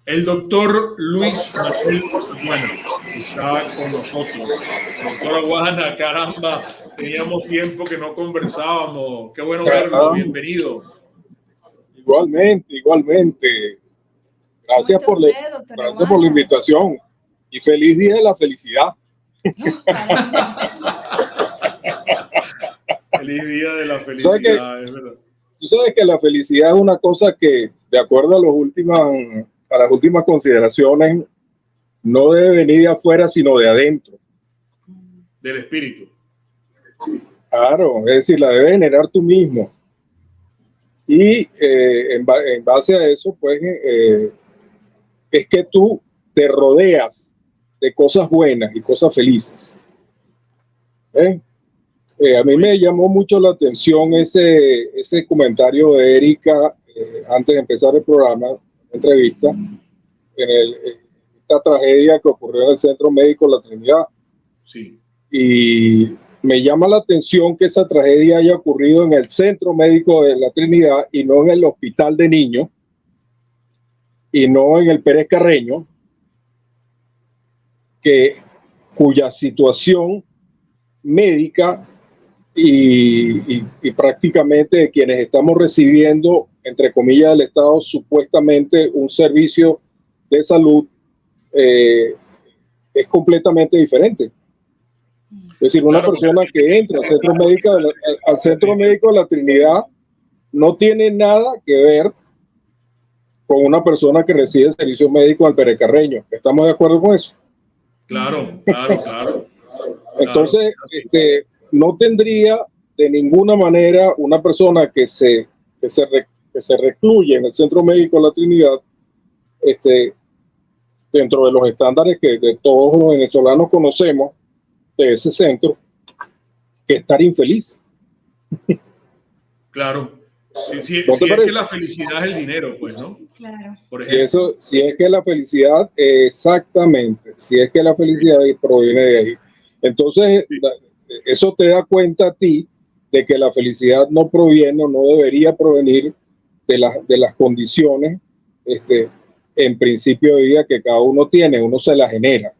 El doctor Luis Manuel Aguana está con nosotros. Doctor Aguana, caramba, teníamos tiempo que no conversábamos. Qué bueno verlo, bienvenido. Igualmente. Gracias por la invitación y feliz día de la felicidad. Feliz día de la felicidad, es verdad. Tú sabes que la felicidad es una cosa que, de acuerdo a las últimas consideraciones, no debe venir de afuera, sino de adentro. Del espíritu. Claro, es decir, la debes generar tú mismo. Y en base a eso, pues, es que tú te rodeas de cosas buenas y cosas felices. A mí me llamó mucho la atención ese comentario de Erika antes de empezar el programa, la entrevista, en esta tragedia que ocurrió en el Centro Médico La Trinidad. Sí. Y me llama la atención que esa tragedia haya ocurrido en el Centro Médico de La Trinidad y no en el Hospital de Niños y no en el Pérez Carreño, cuya situación médica y prácticamente de quienes estamos recibiendo, entre comillas, del Estado, supuestamente un servicio de salud, es completamente diferente. Es decir, una persona que entra al Centro Médico de La Trinidad no tiene nada que ver con una persona que recibe servicio médico al Pérez Carreño. ¿Estamos de acuerdo con eso? Claro. Entonces, no tendría de ninguna manera una persona que se recluye en el Centro Médico de La Trinidad, dentro de los estándares que de todos los venezolanos conocemos de ese centro, que estar infeliz. Claro. Si es que la felicidad es el dinero, pues, ¿no? Claro. Si es que la felicidad, exactamente, si es que la felicidad proviene de ahí. Entonces, eso te da cuenta a ti de que la felicidad no debería provenir de las condiciones, en principio de vida que cada uno tiene, uno se la genera.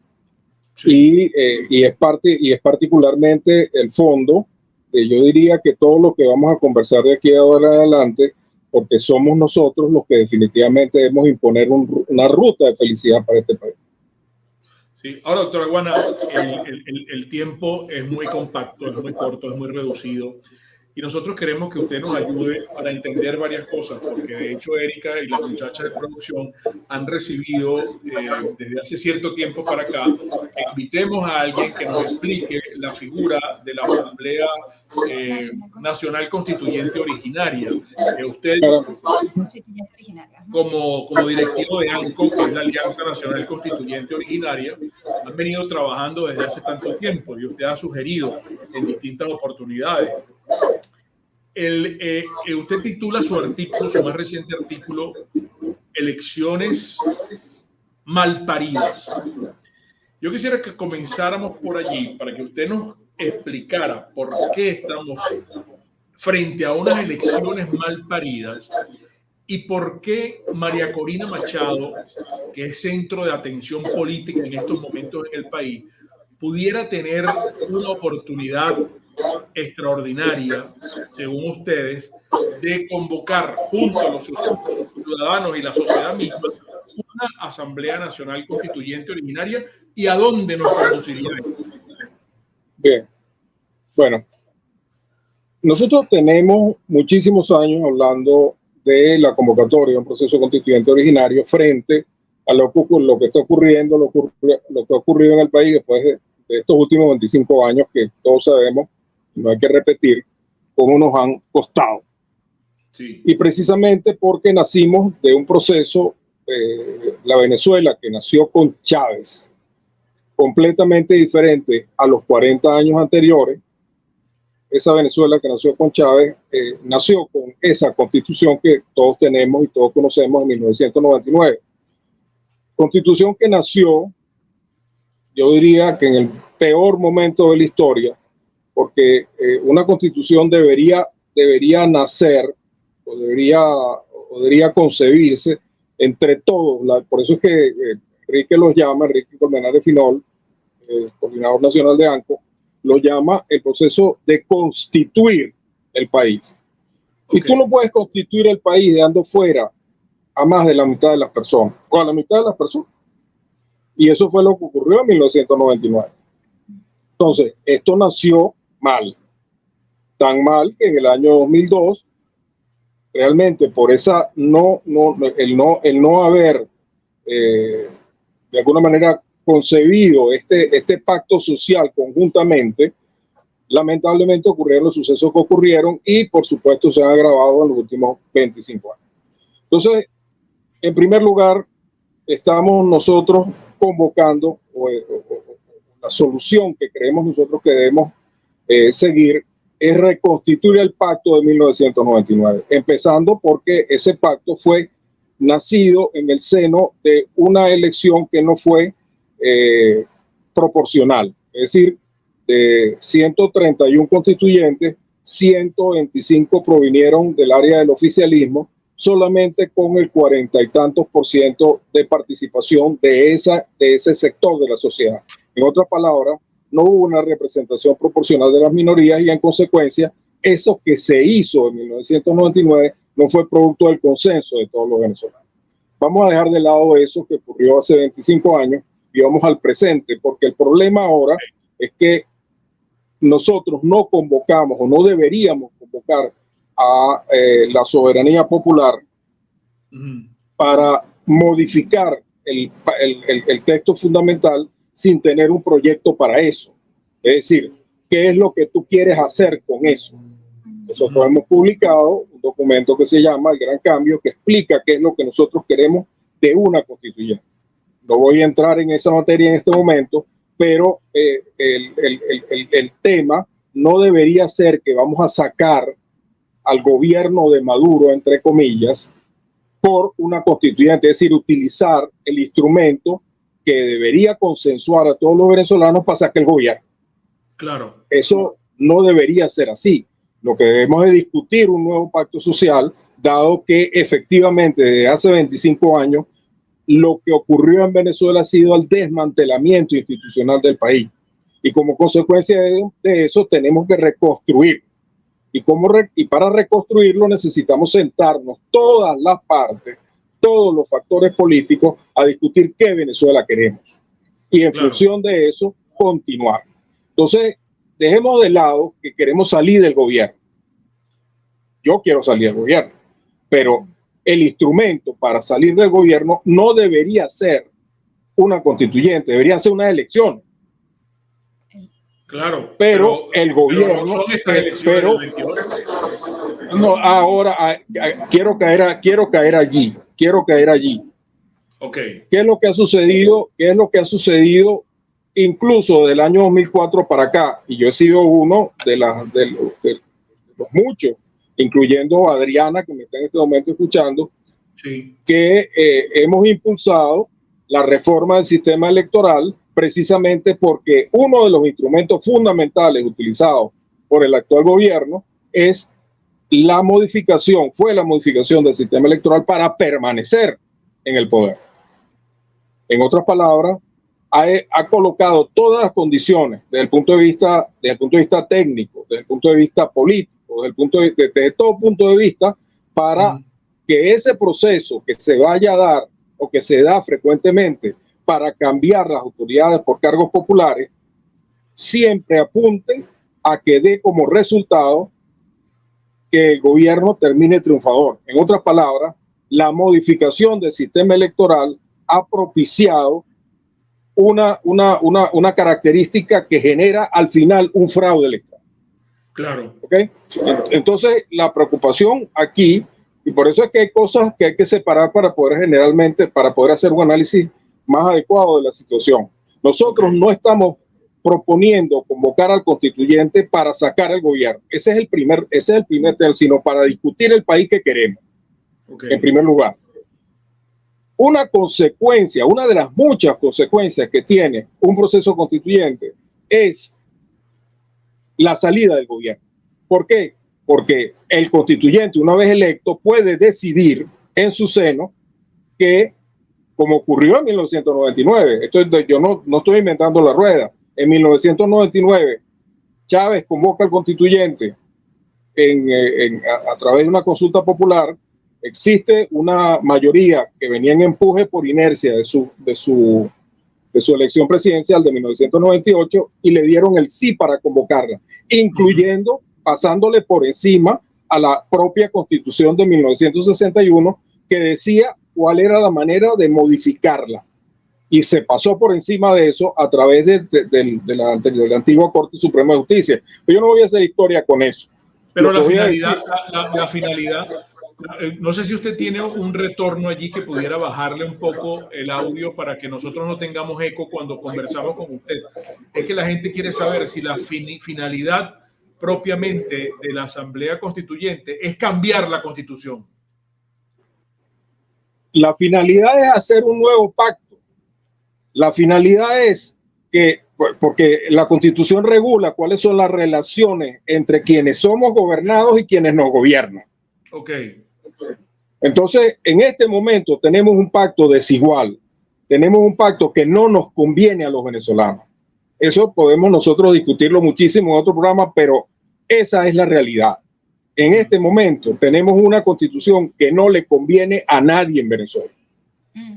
Sí. Y es particularmente el fondo. Yo diría que todo lo que vamos a conversar de aquí ahora adelante, porque somos nosotros los que definitivamente debemos imponer una ruta de felicidad para este país. Sí. Ahora, doctor Aguana, el tiempo es muy compacto, es muy corto, es muy reducido. Y nosotros queremos que usted nos ayude para entender varias cosas, porque de hecho Erika y las muchachas de producción han recibido desde hace cierto tiempo para acá que invitemos a alguien que nos explique la figura de la Asamblea Nacional Constituyente Originaria. Usted, como directivo de ANCO, que es la Alianza Nacional Constituyente Originaria, han venido trabajando desde hace tanto tiempo y usted ha sugerido en distintas oportunidades. Usted titula su más reciente artículo, Elecciones Malparidas. Yo quisiera que comenzáramos por allí para que usted nos explicara por qué estamos frente a unas elecciones malparidas y por qué María Corina Machado, que es centro de atención política en estos momentos en el país, pudiera tener una oportunidad extraordinaria, según ustedes, de convocar junto a los ciudadanos y la sociedad misma una Asamblea Nacional Constituyente Originaria, y a dónde nos conduciría. Bien, bueno, nosotros tenemos muchísimos años hablando de la convocatoria de un proceso constituyente originario frente a lo que está ocurriendo, lo que ha ocurrido en el país después de estos últimos 25 años que todos sabemos, no hay que repetir, cómo nos han costado. Sí. Y precisamente porque nacimos de un proceso, la Venezuela que nació con Chávez, completamente diferente a los 40 años anteriores. Esa Venezuela que nació con Chávez, nació con esa constitución que todos tenemos y todos conocemos en 1999. Constitución que nació, yo diría que en el peor momento de la historia, porque una constitución debería nacer o debería concebirse entre todos, por eso es que Enrique Colmenares Finol, coordinador nacional de ANCO, lo llama el proceso de constituir el país. Okay. Y tú no puedes constituir el país dejando fuera a más de la mitad de las personas, o a la mitad de las personas. Y eso fue lo que ocurrió en 1999. Entonces, esto nació mal, tan mal que en el año 2002, realmente por esa el no haber de alguna manera concebido este pacto social conjuntamente, lamentablemente ocurrieron los sucesos que ocurrieron y por supuesto se han agravado en los últimos 25 años. Entonces, en primer lugar, estamos nosotros convocando la solución que creemos nosotros que debemos seguir es reconstituir el pacto de 1999, empezando porque ese pacto fue nacido en el seno de una elección que no fue proporcional, es decir, de 131 constituyentes, 125 provinieron del área del oficialismo, solamente con el 40 y tantos % de participación de ese sector de la sociedad. En otras palabras, no hubo una representación proporcional de las minorías y en consecuencia, eso que se hizo en 1999 no fue producto del consenso de todos los venezolanos. Vamos a dejar de lado eso que ocurrió hace 25 años y vamos al presente, porque el problema ahora es que nosotros no convocamos o no deberíamos convocar a la soberanía popular para modificar el texto fundamental sin tener un proyecto para eso. Es decir, ¿qué es lo que tú quieres hacer con eso? Nosotros hemos publicado un documento que se llama El Gran Cambio, que explica qué es lo que nosotros queremos de una constituyente. No voy a entrar en esa materia en este momento, pero el tema no debería ser que vamos a sacar al gobierno de Maduro, entre comillas, por una constituyente, es decir, utilizar el instrumento que debería consensuar a todos los venezolanos para sacar el gobierno. Claro. Eso no debería ser así. Lo que debemos es discutir un nuevo pacto social, dado que efectivamente desde hace 25 años lo que ocurrió en Venezuela ha sido el desmantelamiento institucional del país. Y como consecuencia de eso tenemos que reconstruir. Y para reconstruirlo necesitamos sentarnos todas las partes, todos los factores políticos a discutir qué Venezuela queremos. Y en función de eso, continuar. Entonces, dejemos de lado que queremos salir del gobierno. Yo quiero salir del gobierno, pero el instrumento para salir del gobierno no debería ser una constituyente, debería ser una elección. Claro, pero el gobierno, no, ahora quiero caer allí. Okay. ¿Qué es lo que ha sucedido? ¿Qué es lo que ha sucedido incluso del año 2004 para acá? Y yo he sido uno de los muchos, incluyendo a Adriana, que me está en este momento escuchando, sí, que hemos impulsado la reforma del sistema electoral precisamente porque uno de los instrumentos fundamentales utilizados por el actual gobierno es fue la modificación del sistema electoral para permanecer en el poder. En otras palabras, ha colocado todas las condiciones desde el punto de vista técnico, desde el punto de vista político, desde todo punto de vista, para que ese proceso que se vaya a dar o que se da frecuentemente para cambiar las autoridades por cargos populares, siempre apunten a que dé como resultado que el gobierno termine triunfador. En otras palabras, la modificación del sistema electoral ha propiciado una característica que genera al final un fraude electoral. Claro. ¿Okay? Entonces, la preocupación aquí, y por eso es que hay cosas que hay que separar para poder hacer un análisis más adecuado de la situación. Nosotros no estamos proponiendo convocar al constituyente para sacar al gobierno. Ese es el primer tema, sino para discutir el país que queremos. En primer lugar. Una de las muchas consecuencias que tiene un proceso constituyente es la salida del gobierno. ¿Por qué? Porque el constituyente, una vez electo, puede decidir en su seno que, como ocurrió en 1999, yo no estoy inventando la rueda, en 1999 Chávez convoca al constituyente a través de una consulta popular, existe una mayoría que venía en empuje por inercia de su elección presidencial de 1998 y le dieron el sí para convocarla, incluyendo pasándole por encima a la propia Constitución de 1961 que decía cuál era la manera de modificarla. Y se pasó por encima de eso a través de la antigua Corte Suprema de Justicia. Pero yo no voy a hacer historia con eso. Pero la finalidad, no sé si usted tiene un retorno allí que pudiera bajarle un poco el audio para que nosotros no tengamos eco cuando conversamos con usted. Es que la gente quiere saber si la finalidad propiamente de la Asamblea Constituyente es cambiar la Constitución. La finalidad es hacer un nuevo pacto. La finalidad es que, porque la Constitución regula cuáles son las relaciones entre quienes somos gobernados y quienes nos gobiernan. Ok. Entonces, en este momento tenemos un pacto desigual, tenemos un pacto que no nos conviene a los venezolanos. Eso podemos nosotros discutirlo muchísimo en otro programa, pero esa es la realidad. En este momento tenemos una constitución que no le conviene a nadie en Venezuela,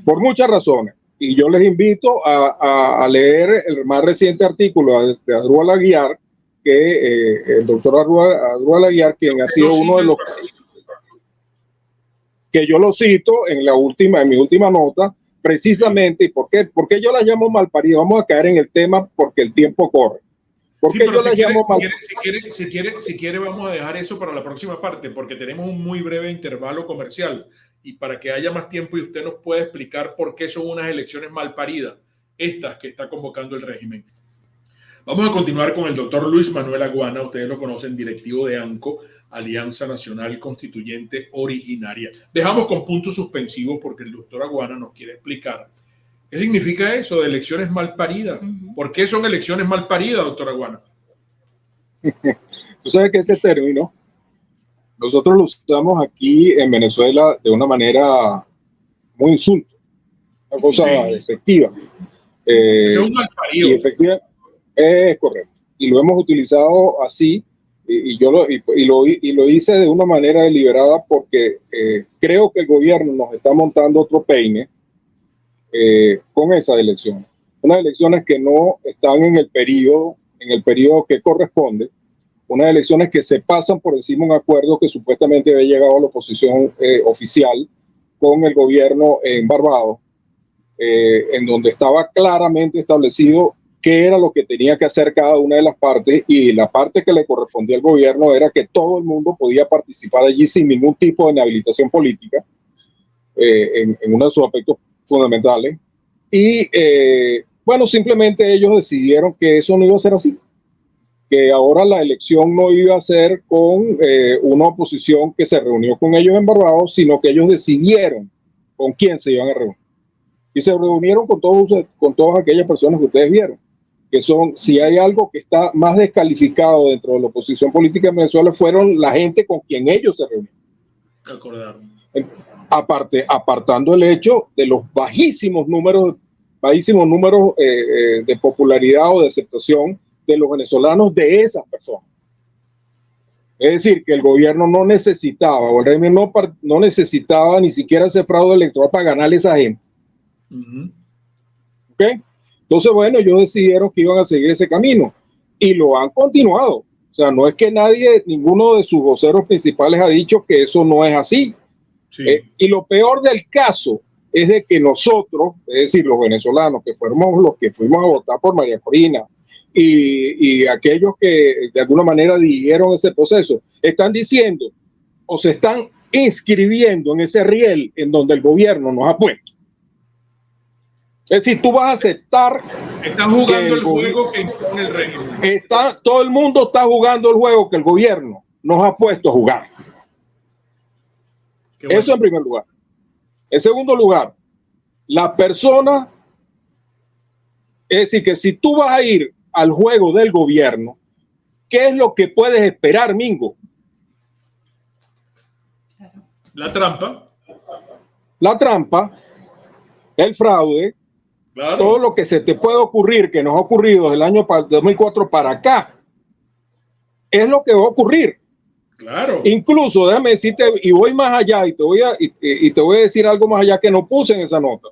por muchas razones. Y yo les invito a leer el más reciente artículo de Adrúbal Aguiar, que el doctor Adrúbal Aguiar, quien ha sido uno de los que yo lo cito en mi última nota, precisamente. ¿Y por qué yo la llamo malparida? Vamos a caer en el tema porque el tiempo corre. Sí, pero si quiere, vamos a dejar eso para la próxima parte, porque tenemos un muy breve intervalo comercial y para que haya más tiempo y usted nos pueda explicar por qué son unas elecciones mal paridas, estas que está convocando el régimen. Vamos a continuar con el doctor Luis Manuel Aguana, ustedes lo conocen, directivo de ANCO, Alianza Nacional Constituyente Originaria. Dejamos con punto suspensivo porque el doctor Aguana nos quiere explicar ¿qué significa eso de elecciones mal paridas? ¿Por qué son elecciones mal paridas, doctor Aguana? Tú sabes que ese término nosotros lo usamos aquí en Venezuela de una manera muy insulto, una cosa efectiva. Es un mal parido. Y efectiva, es correcto. Y lo hemos utilizado así, y lo hice de una manera deliberada porque creo que el gobierno nos está montando otro peine con esas elecciones. Unas elecciones que no están en el periodo que corresponde, unas elecciones que se pasan por encima de un acuerdo que supuestamente había llegado a la oposición oficial con el gobierno en Barbados, en donde estaba claramente establecido qué era lo que tenía que hacer cada una de las partes, y la parte que le correspondía al gobierno era que todo el mundo podía participar allí sin ningún tipo de inhabilitación política, en uno de sus aspectos fundamentales. Y bueno, simplemente ellos decidieron que eso no iba a ser así, que ahora la elección no iba a ser con una oposición que se reunió con ellos en Barbados, sino que ellos decidieron con quién se iban a reunir. Y se reunieron con todas aquellas personas que ustedes vieron, que son, si hay algo que está más descalificado dentro de la oposición política en Venezuela, fueron la gente con quien ellos se reunieron. Acordaron. Apartando el hecho de los bajísimos números de popularidad o de aceptación de los venezolanos de esas personas. Es decir, que el gobierno no necesitaba, o el régimen no necesitaba ni siquiera ese fraude electoral para ganarle a esa gente. ¿Okay? Entonces, bueno, ellos decidieron que iban a seguir ese camino y lo han continuado. O sea, no es que ninguno de sus voceros principales ha dicho que eso no es así. Sí. Y lo peor del caso es de que nosotros, es decir, los venezolanos que fuimos los que fuimos a votar por María Corina y aquellos que de alguna manera dirigieron ese proceso, están diciendo o se están inscribiendo en ese riel en donde el gobierno nos ha puesto. Es decir, tú vas a aceptar. Están jugando el juego que impone el régimen. Todo el mundo está jugando el juego que el gobierno nos ha puesto a jugar. Bueno. Eso en primer lugar. En segundo lugar, la persona, es decir, que si tú vas a ir al juego del gobierno, ¿qué es lo que puedes esperar, Mingo? La trampa. La trampa el fraude, claro, todo lo que se te puede ocurrir, que nos ha ocurrido desde el año 2004 para acá, es lo que va a ocurrir. claro. Incluso, déjame decirte, y voy más allá, y te voy a decir algo más allá que no puse en esa nota.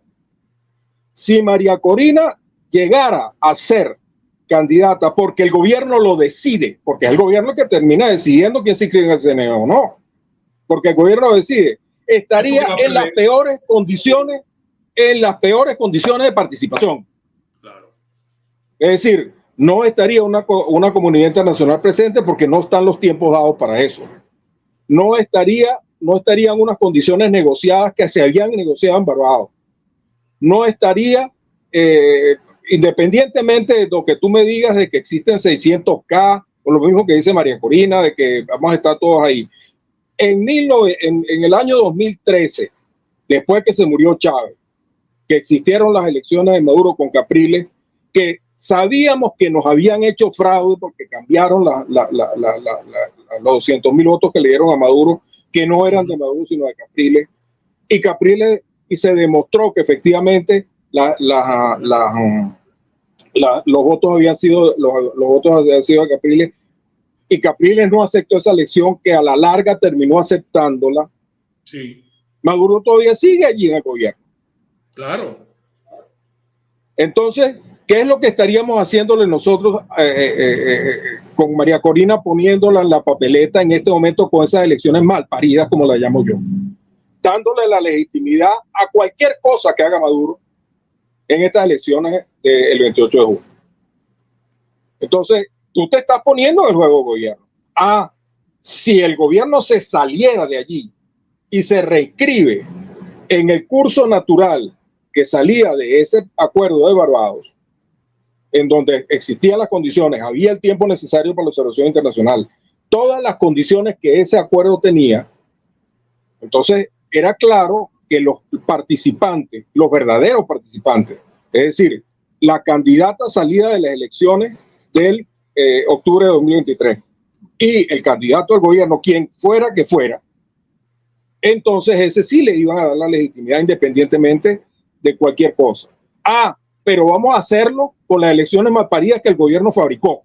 Si María Corina llegara a ser candidata porque el gobierno lo decide, porque es el gobierno que termina decidiendo quién se inscribe en el CNE o no, porque el gobierno decide, estaría en las peores condiciones, de participación. Claro. Es decir, no estaría una comunidad internacional presente porque no están los tiempos dados para eso. No estarían unas condiciones negociadas que se habían negociado en Barbados. No estaría, independientemente de lo que tú me digas de que existen 600K, o lo mismo que dice María Corina, de que vamos a estar todos ahí. En el año 2013, después que se murió Chávez, que existieron las elecciones de Maduro con Capriles, que sabíamos que nos habían hecho fraude porque cambiaron los 200,000 votos que le dieron a Maduro, que no eran de Maduro sino de Capriles, y se demostró que efectivamente los votos habían sido de Capriles, y Capriles no aceptó esa elección, que a la larga terminó aceptándola. Sí. Maduro todavía sigue allí en el gobierno. Claro. Entonces, ¿qué es lo que estaríamos haciéndole nosotros con María Corina, poniéndola en la papeleta en este momento con esas elecciones mal paridas, como la llamo yo? Dándole la legitimidad a cualquier cosa que haga Maduro en estas elecciones del 28 de junio. Entonces, tú te estás poniendo en el juego gobierno. Si el gobierno se saliera de allí y se reescribe en el curso natural que salía de ese acuerdo de Barbados, en donde existían las condiciones, había el tiempo necesario para la observación internacional, todas las condiciones que ese acuerdo tenía, entonces era claro que los participantes, los verdaderos participantes, es decir, la candidata salida de las elecciones del octubre de 2023 y el candidato al gobierno, quien fuera que fuera, entonces ese sí le iban a dar la legitimidad independientemente de cualquier cosa. Pero vamos a hacerlo con las elecciones mal paridas que el gobierno fabricó.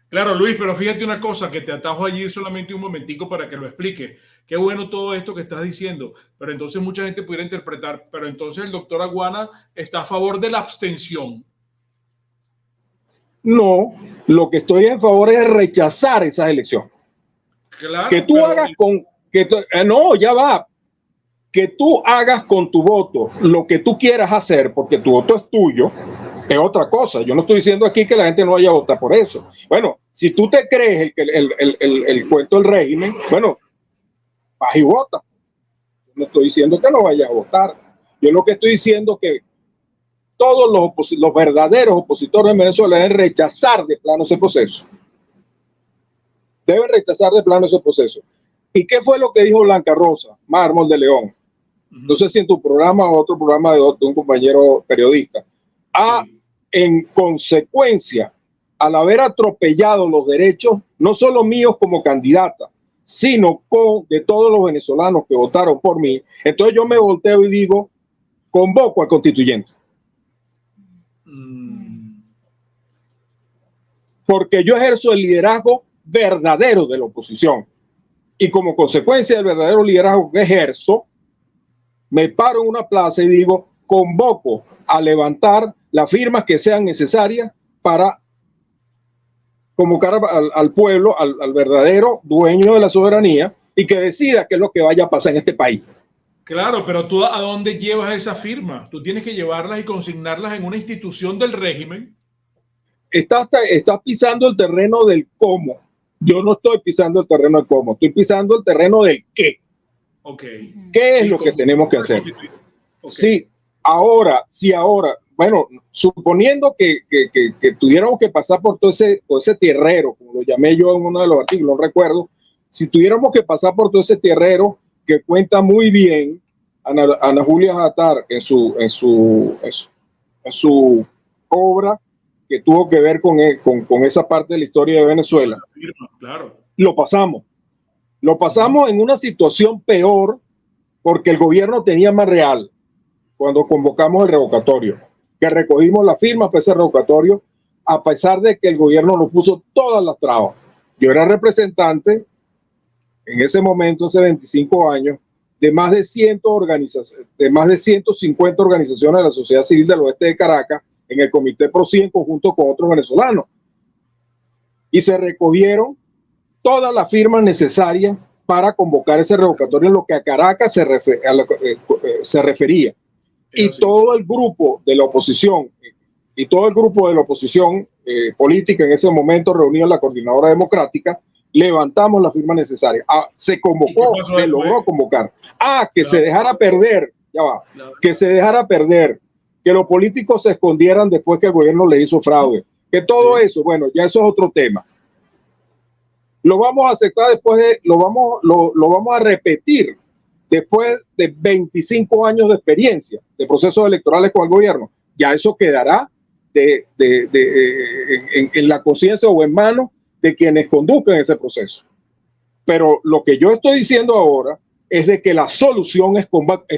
Claro, Luis, pero fíjate una cosa, que te atajo allí solamente un momentico para que lo explique. Qué bueno todo esto que estás diciendo, pero entonces mucha gente pudiera interpretar, pero entonces el doctor Aguana está a favor de la abstención. No, lo que estoy en favor es rechazar esas elecciones. Claro, que tú hagas que tú hagas con tu voto lo que tú quieras hacer, porque tu voto es tuyo, es otra cosa. Yo no estoy diciendo aquí que la gente no vaya a votar por eso. Bueno, si tú te crees el cuento del régimen, bueno, vas y vota. No estoy diciendo que no vayas a votar. Yo lo que estoy diciendo es que todos los verdaderos opositores de Venezuela deben rechazar de plano ese proceso. Deben rechazar de plano ese proceso. ¿Y qué fue lo que dijo Blanca Rosa, Mármol de León? No sé si en tu programa o otro programa de un compañero periodista. En consecuencia, al haber atropellado los derechos, no solo míos como candidata, sino de todos los venezolanos que votaron por mí, entonces yo me volteo y digo, convoco al constituyente. Porque yo ejerzo el liderazgo verdadero de la oposición. Y como consecuencia del verdadero liderazgo que ejerzo, me paro en una plaza y digo, convoco a levantar las firmas que sean necesarias para convocar al pueblo, al verdadero dueño de la soberanía, y que decida qué es lo que vaya a pasar en este país. Claro, pero tú ¿a dónde llevas esa firma? Tú tienes que llevarlas y consignarlas en una institución del régimen. Estás pisando el terreno del cómo. Yo no estoy pisando el terreno del cómo, estoy pisando el terreno del qué. Okay. ¿Qué es lo que tenemos que hacer? Okay. Si ahora, bueno, suponiendo que tuviéramos que pasar por todo ese tierrero, como lo llamé yo en uno de los artículos, no recuerdo, si tuviéramos que pasar por todo ese tierrero que cuenta muy bien Ana Julia Jatar en su obra que tuvo que ver con esa parte de la historia de Venezuela, claro. Lo pasamos en una situación peor porque el gobierno tenía más real. cuando convocamos el revocatorio, que recogimos la firma para ese revocatorio, a pesar de que el gobierno nos puso todas las trabas. Yo era representante en ese momento, hace 25 años, de más de 150 organizaciones de la sociedad civil del oeste de Caracas, en el Comité PROCI en conjunto con otros venezolanos. Y se recogieron todas las firmas necesarias para convocar ese revocatorio en lo que a Caracas se refería. Y todo el grupo de la oposición, política en ese momento reunido en la Coordinadora Democrática, levantamos la firma necesaria. Se convocó, se logró convocar. Que se dejara perder, ya va, que se dejara perder, que los políticos se escondieran después que el gobierno le hizo fraude, que todo eso, bueno, ya eso es otro tema. Lo vamos a aceptar después lo vamos a repetir después de 25 años de experiencia de procesos electorales con el gobierno. Ya eso quedará en la conciencia o en manos de quienes conduzcan ese proceso. Pero lo que yo estoy diciendo ahora es de que la solución es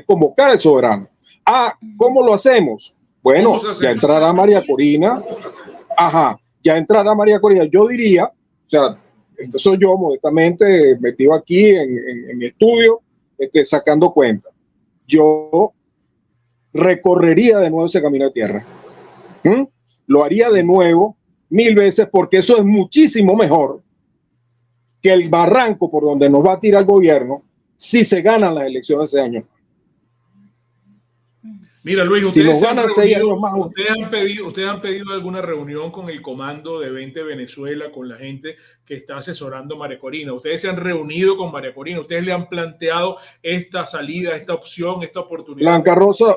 convocar al soberano. ¿Cómo lo hacemos? Bueno, ya entrará María Corina. Ya entrará María Corina. Yo diría, o sea, esto soy yo modestamente metido aquí en mi estudio, sacando cuenta. Yo recorrería de nuevo ese camino de tierra. Lo haría de nuevo 1000 veces, porque eso es muchísimo mejor que el barranco por donde nos va a tirar el gobierno si se ganan las elecciones ese año. Mira, Luis, ustedes han pedido alguna reunión con el comando de 20 Venezuela, con la gente que está asesorando a María Corina. Ustedes se han reunido con María Corina, ustedes le han planteado esta salida, esta opción, esta oportunidad.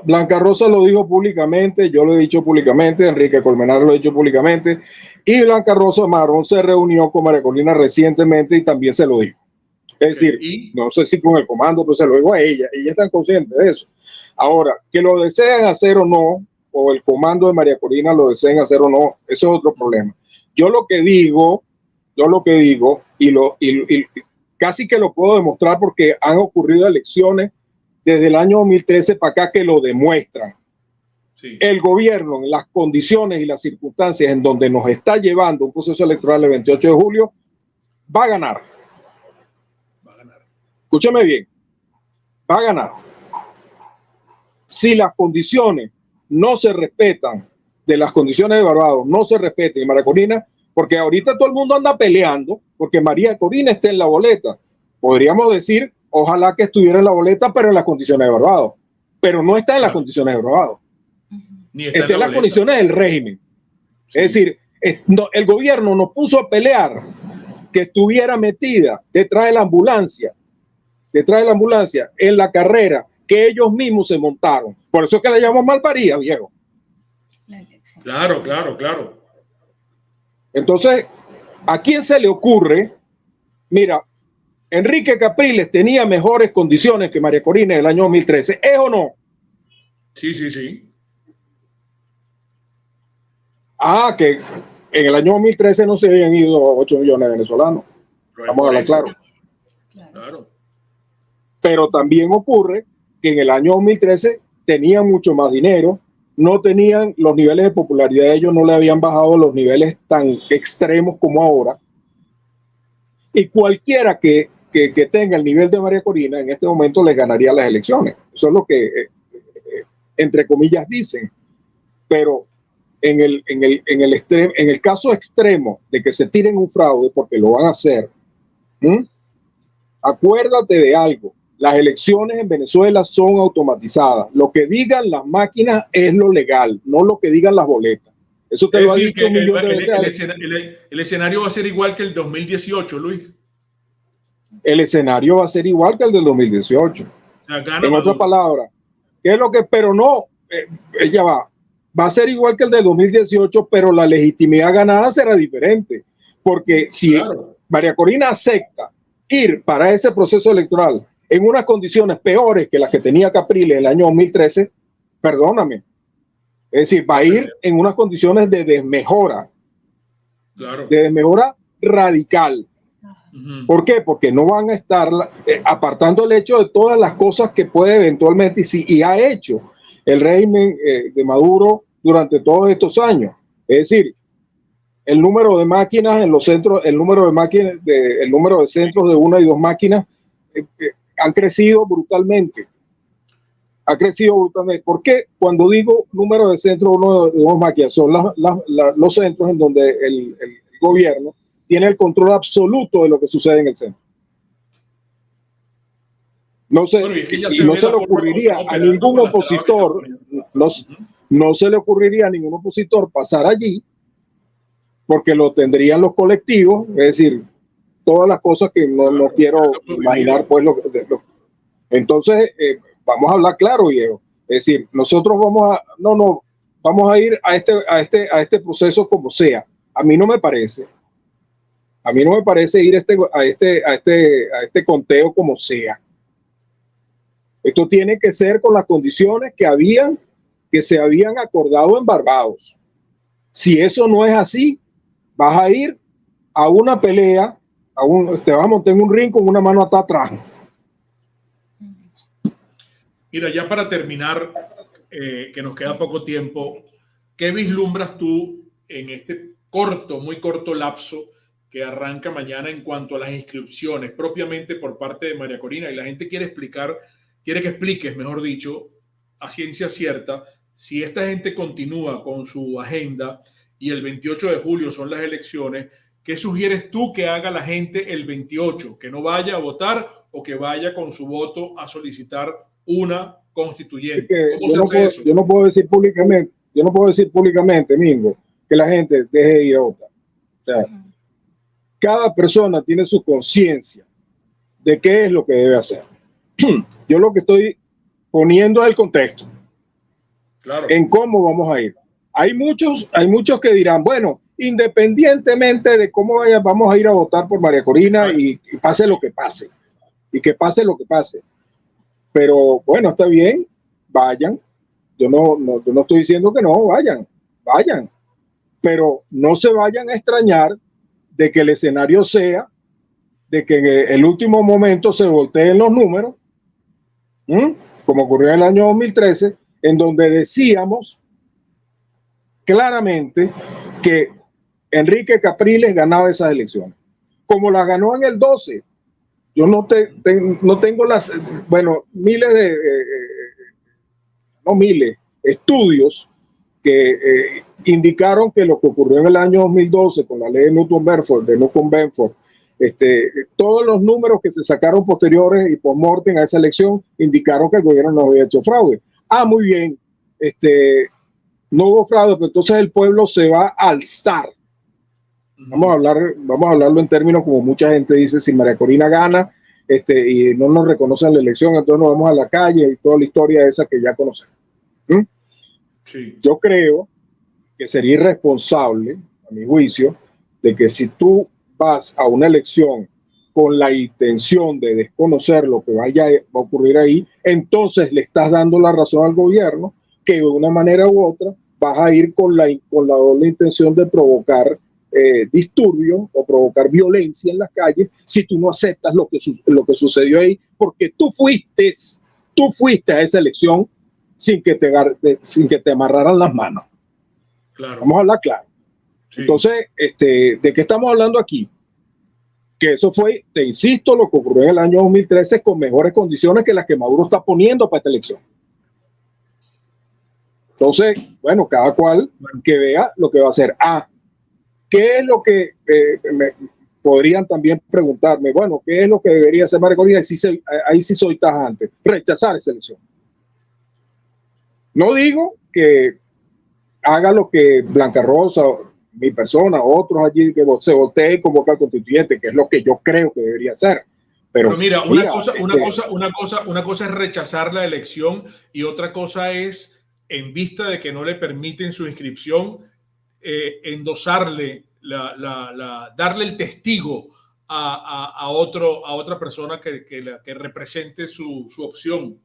Blanca Rosa lo dijo públicamente, yo lo he dicho públicamente, Enrique Colmenar lo ha dicho públicamente, y Blanca Rosa Marrón se reunió con María Corina recientemente y también se lo dijo. Es decir, no sé si con el comando, pero se lo digo a ella está consciente de eso. Ahora, que lo desean hacer o no, o el comando de María Corina lo deseen hacer o no, eso es otro problema. Yo lo que digo, y casi que lo puedo demostrar porque han ocurrido elecciones desde el año 2013 para acá que lo demuestran. Sí. El gobierno, en las condiciones y las circunstancias en donde nos está llevando un proceso electoral el 28 de julio, va a ganar. Escúchame bien, va a ganar. Si las condiciones no se respetan, de las condiciones de Barbados no se respeten, y María Corina, porque ahorita todo el mundo anda peleando porque María Corina esté en la boleta. Podríamos decir, ojalá que estuviera en la boleta, pero en las condiciones de Barbados. Pero no está en las condiciones de Barbados. Está en las condiciones del régimen. Sí. Es decir, el gobierno nos puso a pelear que estuviera metida detrás de la ambulancia en la carrera que ellos mismos se montaron. Por eso es que la llamamos malparida, viejo. Claro. Entonces, ¿a quién se le ocurre? Mira, Enrique Capriles tenía mejores condiciones que María Corina en el año 2013. ¿Es o no? Sí. Que en el año 2013 no se habían ido 8 millones de venezolanos. Vamos a hablar claro. Pero también ocurre que en el año 2013 tenían mucho más dinero, no tenían los niveles de popularidad de ellos, no le habían bajado los niveles tan extremos como ahora. Y cualquiera que tenga el nivel de María Corina en este momento les ganaría las elecciones. Eso es lo que, entre comillas, dicen. Pero en el caso extremo de que se tiren un fraude, porque lo van a hacer, acuérdate de algo. Las elecciones en Venezuela son automatizadas. Lo que digan las máquinas es lo legal, no lo que digan las boletas. Eso te lo ha dicho un millón de veces. El escenario va a ser igual que el 2018, Luis. El escenario va a ser igual que el del 2018. En otras palabras, ¿qué es lo que? Pero no, ella va a ser igual que el del 2018, pero la legitimidad ganada será diferente. Porque si María Corina acepta ir para ese proceso electoral en unas condiciones peores que las que tenía Capriles en el año 2013, perdóname. Es decir, va a ir en unas condiciones de desmejora. De desmejora radical. ¿Por qué? Porque no van a estar apartando el hecho de todas las cosas que puede eventualmente y ha hecho el régimen de Maduro durante todos estos años. Es decir, el número de máquinas en los centros, el número de centros de 1 y 2 máquinas han crecido brutalmente. Ha crecido brutalmente. ¿Por qué? Cuando digo número de centros, 1 y 2 máquinas, son los centros en donde el gobierno tiene el control absoluto de lo que sucede en el centro. No se, bueno, y no se le ocurriría a ningún opositor, no se le ocurriría a ningún opositor pasar allí, porque lo tendrían los colectivos, es decir, todas las cosas que no quiero imaginar, pues entonces vamos a hablar claro, viejo. Es decir, nosotros vamos a ir a este proceso como sea. A mí no me parece ir a este conteo como sea. Esto tiene que ser con las condiciones que se habían acordado en Barbados. Si eso no es así, vas a ir a una pelea, te vas a montar en un ring con una mano hasta atrás. Mira, ya para terminar, que nos queda poco tiempo, ¿qué vislumbras tú en este muy corto lapso que arranca mañana en cuanto a las inscripciones, propiamente por parte de María Corina? Y la gente quiere que expliques, mejor dicho, a ciencia cierta, si esta gente continúa con su agenda y el 28 de julio son las elecciones, ¿qué sugieres tú que haga la gente el 28? ¿Que no vaya a votar o que vaya con su voto a solicitar una constituyente? Yo no puedo decir públicamente, Mingo, que la gente deje de ir a votar. O sea, cada persona tiene su conciencia de qué es lo que debe hacer. Yo lo que estoy poniendo es el contexto, claro, en cómo vamos a ir. Hay muchos que dirán, bueno, independientemente de cómo vaya, vamos a ir a votar por María Corina y pase lo que pase. Y que pase lo que pase. Pero bueno, está bien, vayan. Yo no estoy diciendo que no, vayan. Pero no se vayan a extrañar de que el escenario sea de que en el último momento se volteen los números, como ocurrió en el año 2013, en donde decíamos claramente que Enrique Capriles ganaba esas elecciones. Como las ganó en el 12, yo no tengo estudios que indicaron que lo que ocurrió en el año 2012 con la ley de Newton-Benford, todos los números que se sacaron posteriores y post-mortem a esa elección indicaron que el gobierno no había hecho fraude. Muy bien, no hubo fraude, pero entonces el pueblo se va a alzar. Vamos a hablarlo en términos como mucha gente dice, si María Corina gana y no nos reconocen la elección, entonces nos vamos a la calle y toda la historia esa que ya conocemos. Sí. Yo creo que sería irresponsable, a mi juicio, de que si tú vas a una elección con la intención de desconocer lo que va a ocurrir ahí, entonces le estás dando la razón al gobierno que de una manera u otra vas a ir con la doble intención de provocar disturbios o provocar violencia en las calles si tú no aceptas lo que sucedió ahí, porque tú fuiste a esa elección sin que te amarraran las manos. Claro. Vamos a hablar claro. Sí. Entonces, ¿de qué estamos hablando aquí? Que eso fue, te insisto, lo que ocurrió en el año 2013 con mejores condiciones que las que Maduro está poniendo para esta elección. Entonces, bueno, cada cual que vea lo que va a hacer. ¿Qué es lo que podrían también preguntarme? Bueno, ¿qué es lo que debería hacer María Corina? Ahí sí soy tajante. Rechazar esa elección. No digo que haga lo que Blanca Rosa, mi persona, otros allí, que se voltee y convoque al constituyente, que es lo que yo creo que debería hacer. Pero mira, una cosa es rechazar la elección y otra cosa es, en vista de que no le permiten su inscripción, endosarle, darle el testigo a otra persona que represente su opción.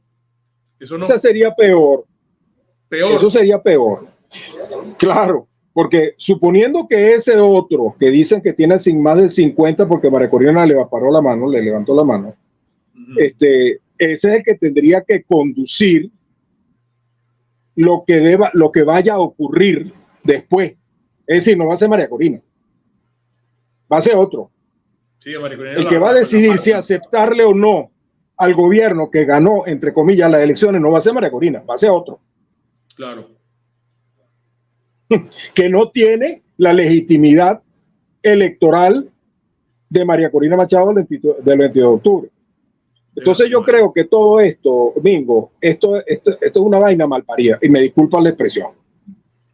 Eso sería peor. Eso sería peor. Claro, porque suponiendo que ese otro que dicen que tiene sin más del 50 porque María Corina le levantó la mano, ese es el que tendría que conducir lo que vaya a ocurrir después. Es decir, no va a ser María Corina, va a ser otro. Sí, María Corina el que va a decidir si aceptarle o no al gobierno que ganó, entre comillas, las elecciones, no va a ser María Corina, va a ser otro. Claro. Que no tiene la legitimidad electoral de María Corina Machado del 22 de octubre. Entonces yo creo que todo esto, Domingo, esto es una vaina mal parida, y me disculpan la expresión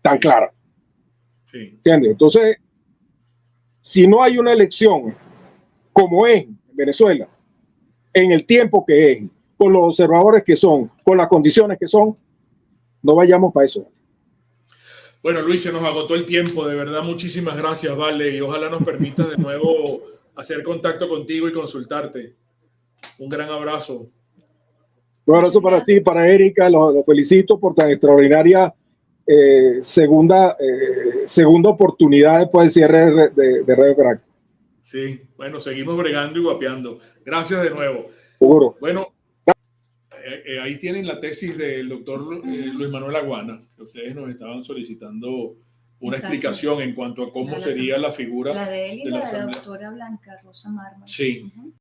tan clara. Sí. ¿Entiendes? Entonces, si no hay una elección como es en Venezuela, en el tiempo que es, con los observadores que son, con las condiciones que son, no vayamos para eso. Bueno, Luis, se nos agotó el tiempo, de verdad, muchísimas gracias, vale, y ojalá nos permitas de nuevo hacer contacto contigo y consultarte. Un gran abrazo. Un abrazo para ti, para Erika, los felicito por tan extraordinaria segunda oportunidad después del cierre de Radio Caracas. Sí, bueno, seguimos bregando y guapeando. Gracias de nuevo. Seguro. Bueno, ahí tienen la tesis del doctor Luis Manuel Aguana, que ustedes nos estaban solicitando una explicación en cuanto a cómo sería la figura la de él y de la doctora Blanca Rosa Mármol. Sí.